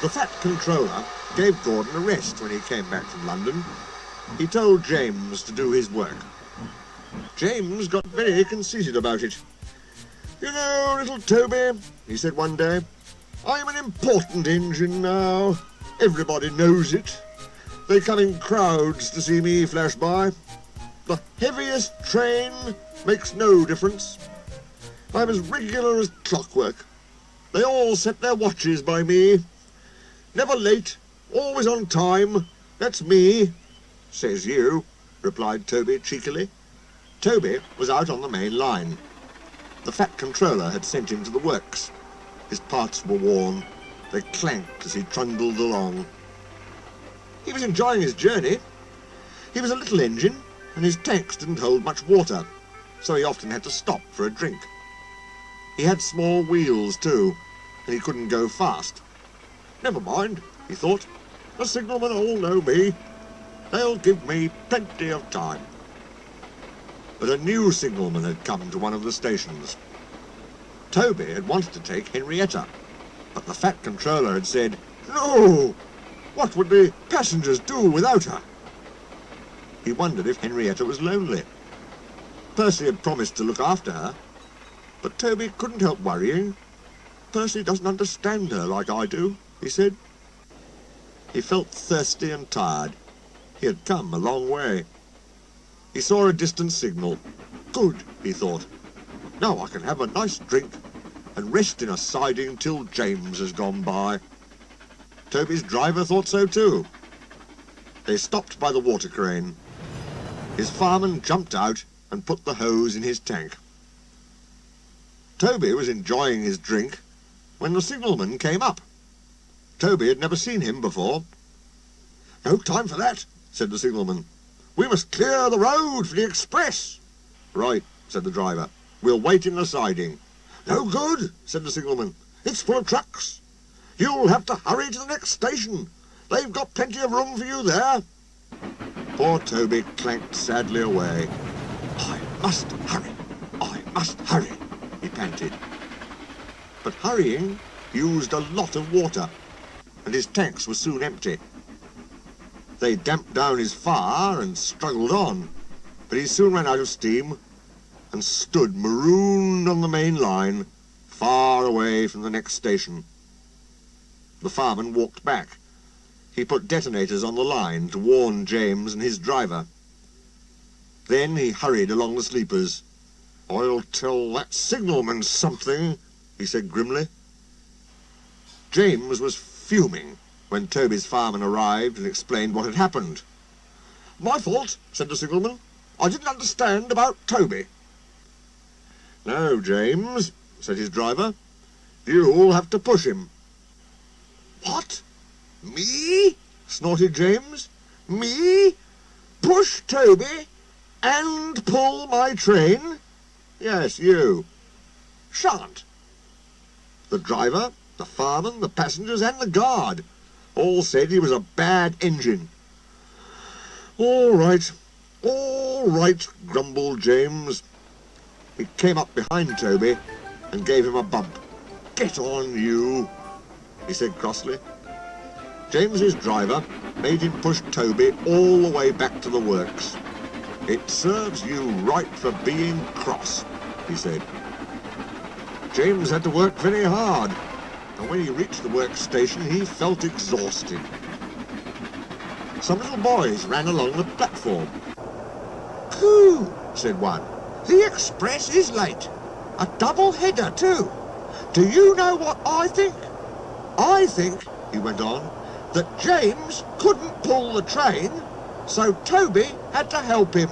The fat controller gave Gordon a rest when he came back from London. He told James to do his work. James got very conceited about it. "You know, little Toby," he said one day, "I'm an important engine now. Everybody knows it. They come in crowds to see me flash by. The heaviest train makes no difference. I'm as regular as clockwork. They all set their watches by me. Never late, always on time. That's me." "Says you," replied Toby cheekily. Toby was out on the main line. The fat controller had sent him to the works. His parts were worn. They clanked as he trundled along. He was enjoying his journey. He was a little engine, and his tanks didn't hold much water, so he often had to stop for a drink. He had small wheels too, and he couldn't go fast. "Never mind," he thought. "The signalmen all know me. They'll give me plenty of time." But a new signalman had come to one of the stations. Toby had wanted to take Henrietta, but the fat controller had said, "No! What would the passengers do without her?" He wondered if Henrietta was lonely. Percy had promised to look after her, but Toby couldn't help worrying. "Percy doesn't understand her like I do," he said. He felt thirsty and tired. He had come a long way. He saw a distant signal. "Good," he thought. "Now I can have a nice drink and rest in a siding till James has gone by." Toby's driver thought so too. They stopped by the water crane. His fireman jumped out and put the hose in his tank. Toby was enjoying his drink when the signalman came up. Toby had never seen him before. "No time for that," said the signalman. "We must clear the road for the express." "Right," said the driver. "We'll wait in the siding." "No good," said the signalman. "It's full of trucks. You'll have to hurry to the next station. They've got plenty of room for you there." Poor Toby clanked sadly away. "I must hurry, I must hurry," he panted. But hurrying used a lot of water, and his tanks were soon empty. They damped down his fire and struggled on, but he soon ran out of steam and stood marooned on the main line, far away from the next station. The fireman walked back. He put detonators on the line to warn James and his driver. Then he hurried along the sleepers. "I'll tell that signalman something," he said grimly. James was fuming when Toby's fireman arrived and explained what had happened. "My fault," said the signalman. "I didn't understand about Toby." "No, James," said his driver. "You'll have to push him." "What? Me?" snorted James. "Me? Push Toby and pull my train?" "Yes, you." "Shan't." The driver, the fireman, the passengers and the guard all said he was a bad engine. All right, grumbled James. He came up behind Toby and gave him a bump. "Get on, you," he said crossly. James's driver made him push Toby all the way back to the works. "It serves you right for being cross," he said. James had to work very hard, and when he reached the workstation he felt exhausted. Some little boys ran along the platform. "Pooh," said one. "The express is late. A double-header too. Do you know what I think? I think," he went on, "that James couldn't pull the train, so Toby had to help him."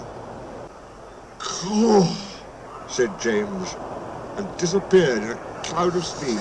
"Caw," said James, and disappeared in a cloud of steam.